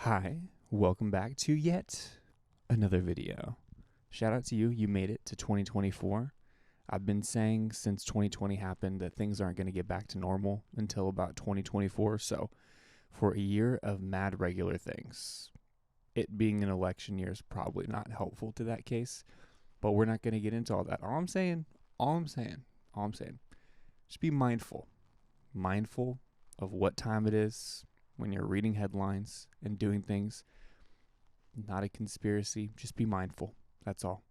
Hi, welcome back to yet another video. Shout out to you, you made it to 2024. I've been saying since 2020 happened that things aren't going to get back to normal until about 2024, so for a year of mad regular things, it being an election year is probably not helpful to that case, but we're not going to get into all that. All I'm saying, just be mindful of what time it is when you're reading headlines and doing things. Not a conspiracy, just be mindful. That's all.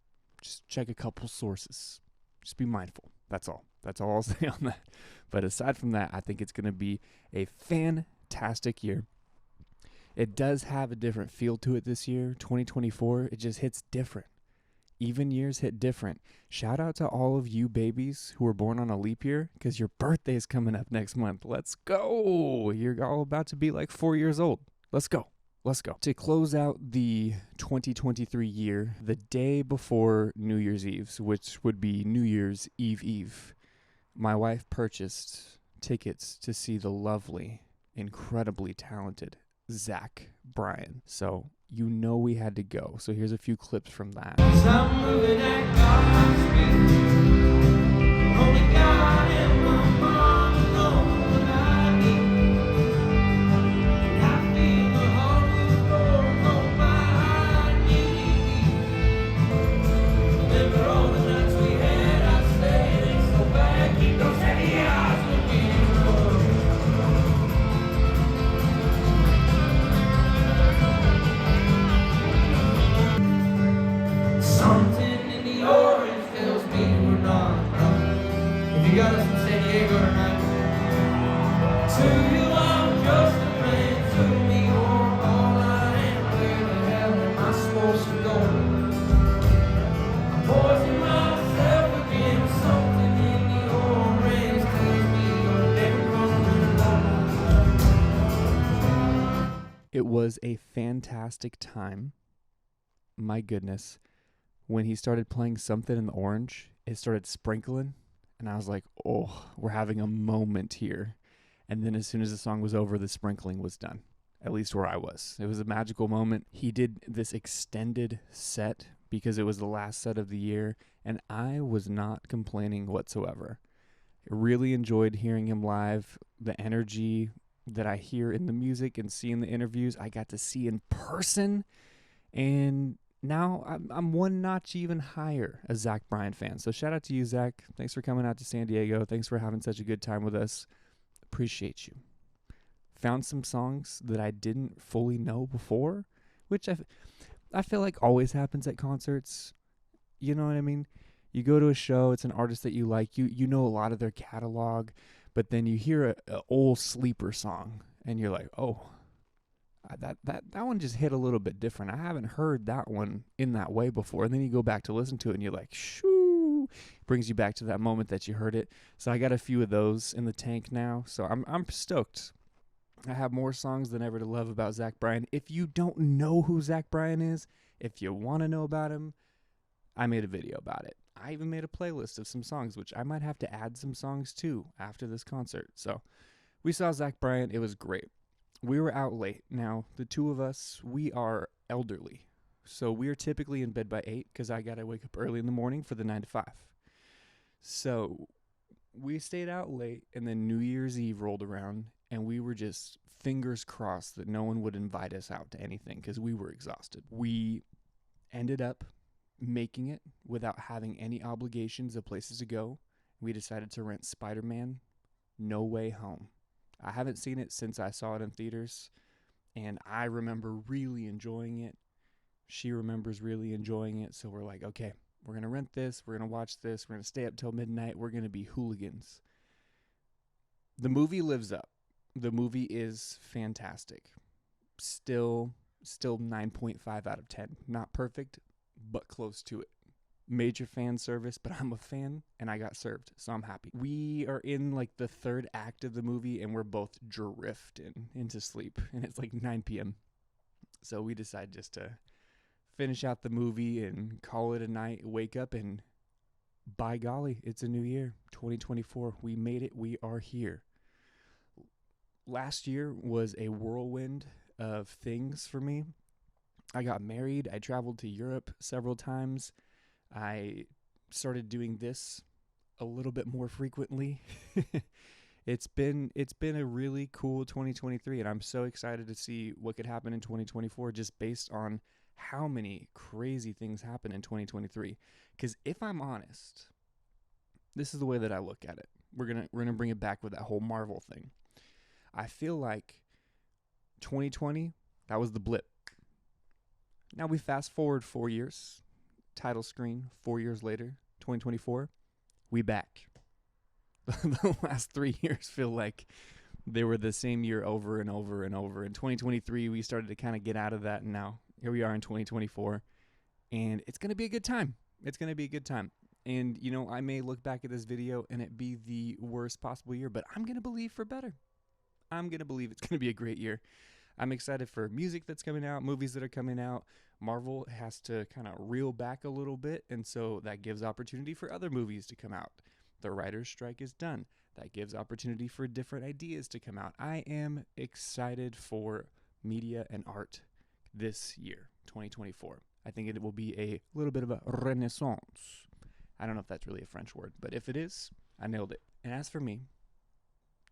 Just check a couple sources. Just be mindful. That's all. That's all I'll say on that. But aside from that, I think it's going to be a fantastic year. It does have a different feel to it this year. 2024, it just hits different. Even years hit different. Shout out to all of you babies who were born on a leap year because your birthday is coming up next month. Let's go. You're all about to be like 4 years old. Let's go. Let's go. To close out the 2023 year, the day before New Year's Eve, which would be New Year's Eve, my wife purchased tickets to see the lovely, incredibly talented Zach Bryan. So you know we had to go. So here's a few clips from that. It was a fantastic time. My goodness. When he started playing Something in the Orange, it started sprinkling. And I was like, oh, we're having a moment here. And then as soon as the song was over, the sprinkling was done. At least where I was. It was a magical moment. He did this extended set because it was the last set of the year. And I was not complaining whatsoever. I really enjoyed hearing him live. The energy that I hear in the music and see in the interviews, I got to see in person. And now I'm one notch even higher a Zach Bryan fan. So shout out to you, Zach. Thanks for coming out to San Diego. Thanks for having such a good time with us. Appreciate you. Found some songs that I didn't fully know before, which I feel like always happens at concerts. You know what I mean? You go to a show, it's an artist that you like, you know a lot of their catalog, but then you hear a old sleeper song and you're like, oh, that one just hit a little bit different. I haven't heard that one in that way before. And then you go back to listen to it and you're like, shoo, brings you back to that moment that you heard it. So I got a few of those in the tank now. So I'm stoked. I have more songs than ever to love about Zach Bryan. If you don't know who Zach Bryan is, if you want to know about him, I made a video about it. I even made a playlist of some songs, which I might have to add some songs to after this concert. So we saw Zach Bryan. It was great. We were out late. Now, the two of us, we are elderly. So we are typically in bed by 8 because I got to wake up early in the morning for the 9 to 5. So we stayed out late, and then New Year's Eve rolled around, and we were just fingers crossed that no one would invite us out to anything because we were exhausted. We ended up making it without having any obligations of places to go. We decided to rent Spider-Man No Way Home. I haven't seen it since I saw it in theaters, and I remember really enjoying it. She remembers really enjoying it, so we're like, okay, we're going to rent this, we're going to watch this, we're going to stay up till midnight, we're going to be hooligans. The movie lives up. The movie is fantastic. Still 9.5 out of 10. Not perfect, but close to it. Major fan service, but I'm a fan and I got served, so I'm happy. We are in like the third act of the movie and we're both drifting into sleep, and it's like 9 p.m. So we decide just to finish out the movie and call it a night, wake up, and by golly, it's a new year, 2024. We made it. We are here. Last year was a whirlwind of things for me. I got married. I traveled to Europe several times. I started doing this a little bit more frequently. It's been a really cool 2023, and I'm so excited to see what could happen in 2024 just based on how many crazy things happen in 2023. Because if I'm honest, this is the way that I look at it. We're gonna bring it back with that whole Marvel thing. I feel like 2020, that was the blip. Now we fast forward 4 years, title screen 4 years later, 2024, we back. The last 3 years feel like they were the same year over and over and over. In 2023, we started to kind of get out of that, and now here we are in 2024, and it's going to be a good time. It's going to be a good time. And, you know, I may look back at this video and it be the worst possible year, but I'm going to believe for better. I'm going to believe it's going to be a great year. I'm excited for music that's coming out, movies that are coming out. Marvel has to kind of reel back a little bit, and so that gives opportunity for other movies to come out. The writer's strike is done. That gives opportunity for different ideas to come out. I am excited for media and art this year, 2024. I think it will be a little bit of a renaissance. I don't know if that's really a French word, but if it is, I nailed it. And as for me,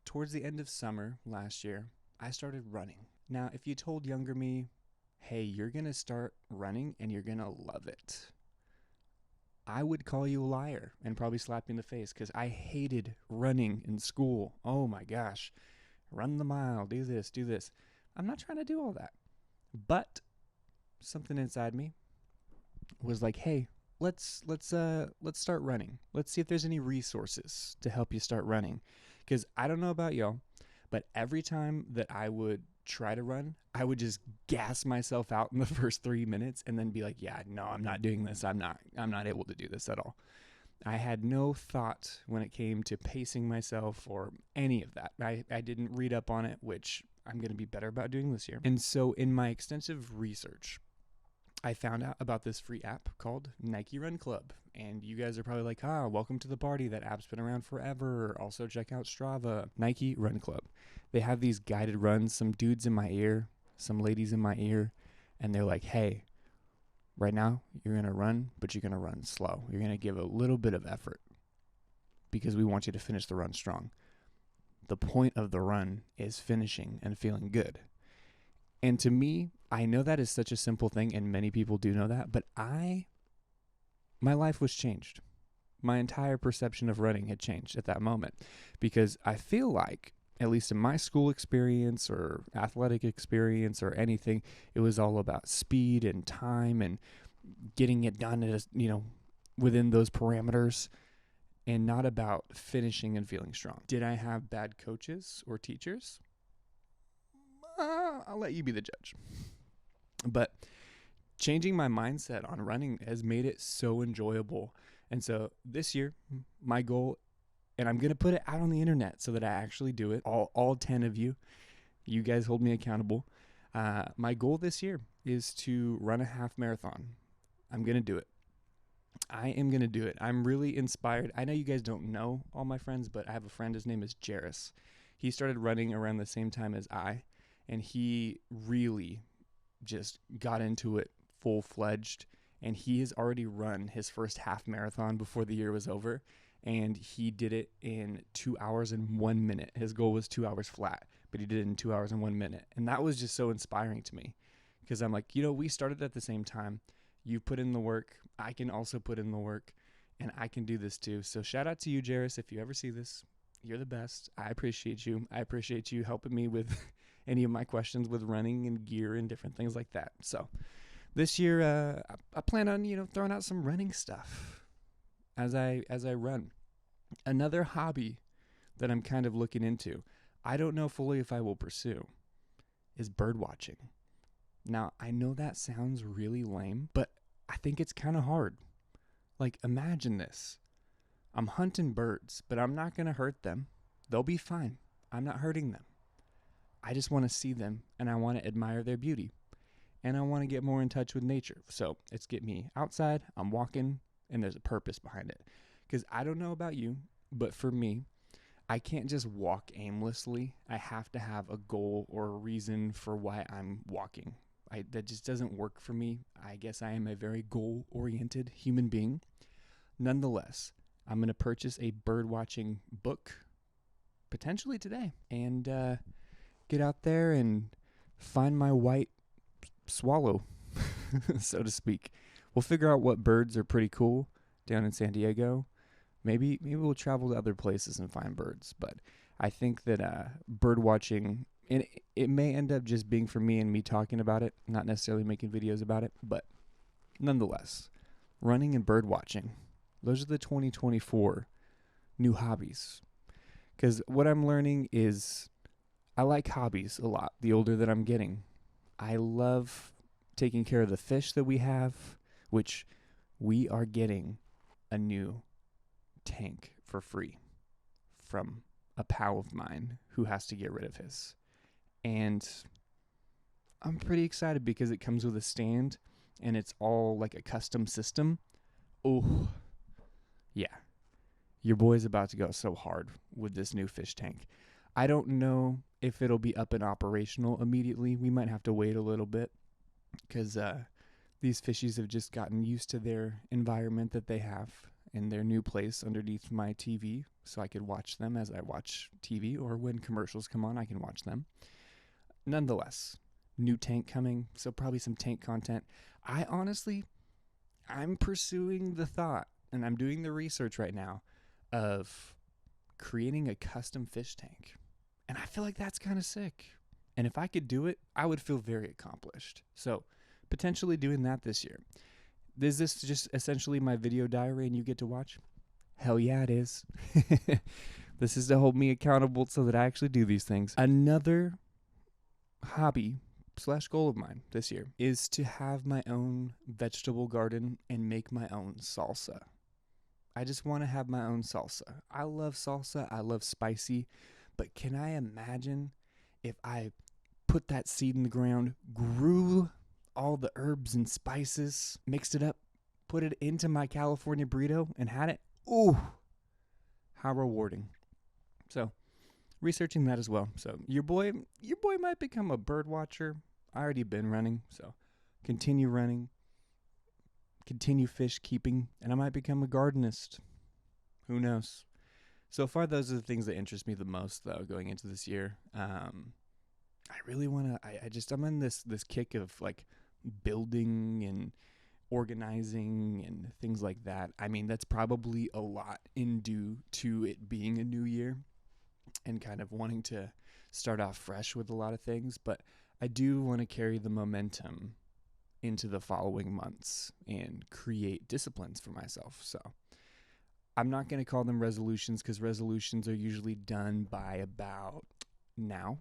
towards the end of summer last year, I started running. Now, if you told younger me, hey, you're going to start running and you're going to love it, I would call you a liar and probably slap you in the face, because I hated running in school. Oh my gosh. Run the mile, do this, do this. I'm not trying to do all that. But something inside me was like, hey, let's start running. Let's see if there's any resources to help you start running. Because I don't know about y'all, but every time that I would try to run, I would just gas myself out in the first 3 minutes and then be like, yeah, no, I'm not doing this. I'm not able to do this at all. I had no thought when it came to pacing myself or any of that. I didn't read up on it, which I'm going to be better about doing this year. And so in my extensive research, I found out about this free app called Nike Run Club. And you guys are probably like, welcome to the party. That app's been around forever. Also check out Strava. Nike Run Club. They have these guided runs, some dudes in my ear, some ladies in my ear, and they're like, hey, right now you're going to run, but you're going to run slow. You're going to give a little bit of effort because we want you to finish the run strong. The point of the run is finishing and feeling good. And to me, I know that is such a simple thing, and many people do know that, but my life was changed. My entire perception of running had changed at that moment, because I feel like, at least in my school experience or athletic experience or anything, it was all about speed and time and getting it done at within those parameters, and not about finishing and feeling strong. Did I have bad coaches or teachers? I'll let you be the judge. But changing my mindset on running has made it so enjoyable. And so this year, my goal, and I'm going to put it out on the internet so that I actually do it, all 10 of you guys hold me accountable. My goal this year is to run a half marathon. I'm going to do it. I am going to do it. I'm really inspired. I know you guys don't know all my friends, but I have a friend. His name is Jairus. He started running around the same time as I, and he really just got into it full-fledged, and he has already run his first half marathon before the year was over, and he did it in 2 hours and 1 minute. His goal was 2 hours flat, but he did it in 2 hours and 1 minute, and that was just so inspiring to me, because I'm like, we started at the same time. You put in the work. I can also put in the work, and I can do this too. So shout out to you, Jairus. If you ever see this, you're the best. I appreciate you. I appreciate you helping me with any of my questions with running and gear and different things like that. So this year, I plan on, throwing out some running stuff as I run. Another hobby that I'm kind of looking into, I don't know fully if I will pursue, is bird watching. Now, I know that sounds really lame, but I think it's kind of hard. Like, imagine this. I'm hunting birds, but I'm not going to hurt them. They'll be fine. I'm not hurting them. I just want to see them, and I want to admire their beauty. And I want to get more in touch with nature. So it's get me outside, I'm walking, and there's a purpose behind it. Because I don't know about you, but for me, I can't just walk aimlessly. I have to have a goal or a reason for why I'm walking. That just doesn't work for me. I guess I am a very goal-oriented human being. Nonetheless, I'm going to purchase a bird watching book potentially today and get out there and find my white swallow, so to speak. We'll figure out what birds are pretty cool down in San Diego. Maybe we'll travel to other places and find birds. But I think that bird watching, and it may end up just being for me and me talking about it, not necessarily making videos about it. But nonetheless, running and bird watching, those are the 2024 new hobbies. Because what I'm learning is I like hobbies a lot the older that I'm getting. I love taking care of the fish that we have, which we are getting a new tank for free from a pal of mine who has to get rid of his. And I'm pretty excited because it comes with a stand and it's all like a custom system. Oh, yeah. Your boy's about to go so hard with this new fish tank. I don't know if it'll be up and operational immediately. We might have to wait a little bit because these fishies have just gotten used to their environment that they have in their new place underneath my TV, so I could watch them as I watch TV, or when commercials come on, I can watch them. Nonetheless, new tank coming, so probably some tank content. I'm pursuing the thought, and I'm doing the research right now, of creating a custom fish tank. And I feel like that's kind of sick. And if I could do it, I would feel very accomplished. So, potentially doing that this year. Is this just essentially my video diary and you get to watch? Hell yeah, it is. This is to hold me accountable so that I actually do these things. Another hobby / goal of mine this year is to have my own vegetable garden and make my own salsa. I just want to have my own salsa. I love salsa. I love spicy. But can I imagine if I put that seed in the ground, grew all the herbs and spices, mixed it up, put it into my California burrito, and had it? Ooh, how rewarding. So, researching that as well. So, your boy might become a bird watcher. I already been running, so continue running, continue fish keeping, and I might become a gardenist. Who knows? So far, those are the things that interest me the most, though, going into this year. I really want to, I'm on this kick of like building and organizing and things like that. I mean, that's probably a lot in due to it being a new year and kind of wanting to start off fresh with a lot of things. But I do want to carry the momentum into the following months and create disciplines for myself. So I'm not going to call them resolutions because resolutions are usually done by about now.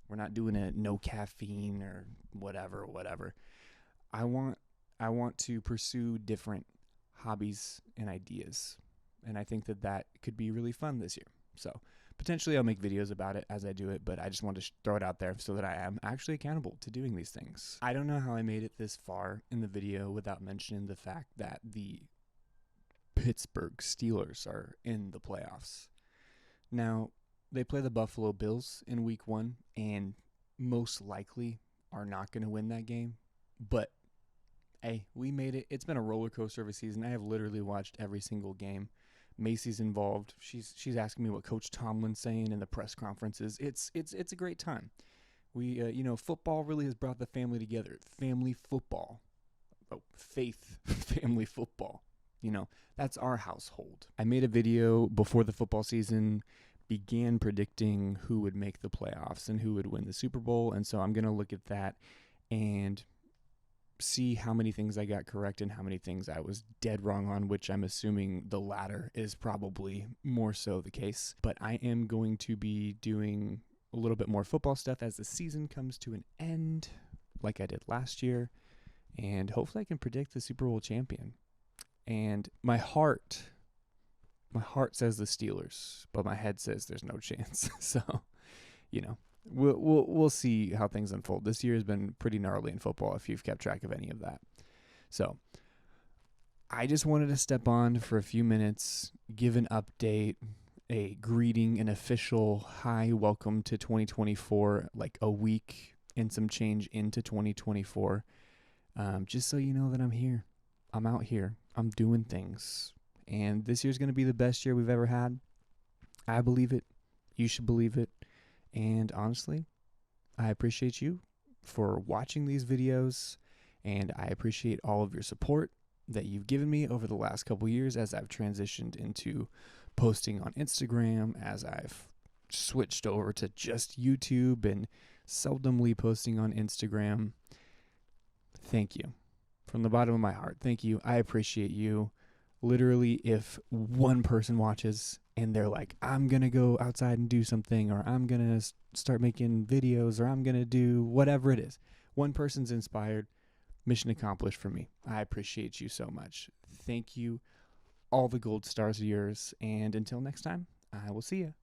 We're not doing a no caffeine or whatever. I want to pursue different hobbies and ideas. And I think that could be really fun this year. So potentially I'll make videos about it as I do it, but I just want to throw it out there so that I am actually accountable to doing these things. I don't know how I made it this far in the video without mentioning the fact that the Pittsburgh Steelers are in the playoffs. Now, they play the Buffalo Bills in week 1 and most likely are not going to win that game. But, hey, we made it. It's been a roller coaster of a season. I have literally watched every single game. Macy's involved. She's asking me what Coach Tomlin's saying in the press conferences. It's a great time. We, football really has brought the family together. Family football. Oh, faith family football. That's our household. I made a video before the football season began predicting who would make the playoffs and who would win the Super Bowl. And so I'm going to look at that and see how many things I got correct and how many things I was dead wrong on, which I'm assuming the latter is probably more so the case. But I am going to be doing a little bit more football stuff as the season comes to an end, like I did last year. And hopefully I can predict the Super Bowl champion. And my heart says the Steelers, but my head says there's no chance. So, we'll see how things unfold. This year has been pretty gnarly in football if you've kept track of any of that. So, I just wanted to step on for a few minutes, give an update, a greeting, an official hi, welcome to 2024, like a week and some change into 2024. Just so you know that I'm here. I'm out here. I'm doing things. And this year's going to be the best year we've ever had. I believe it. You should believe it. And honestly, I appreciate you for watching these videos. And I appreciate all of your support that you've given me over the last couple years as I've transitioned into posting on Instagram, as I've switched over to just YouTube and seldomly posting on Instagram. Thank you. From the bottom of my heart, thank you. I appreciate you. Literally, if one person watches and they're like, I'm going to go outside and do something, or I'm going to start making videos, or I'm going to do whatever it is, one person's inspired, mission accomplished for me. I appreciate you so much. Thank you. All the gold stars are yours. And until next time, I will see you.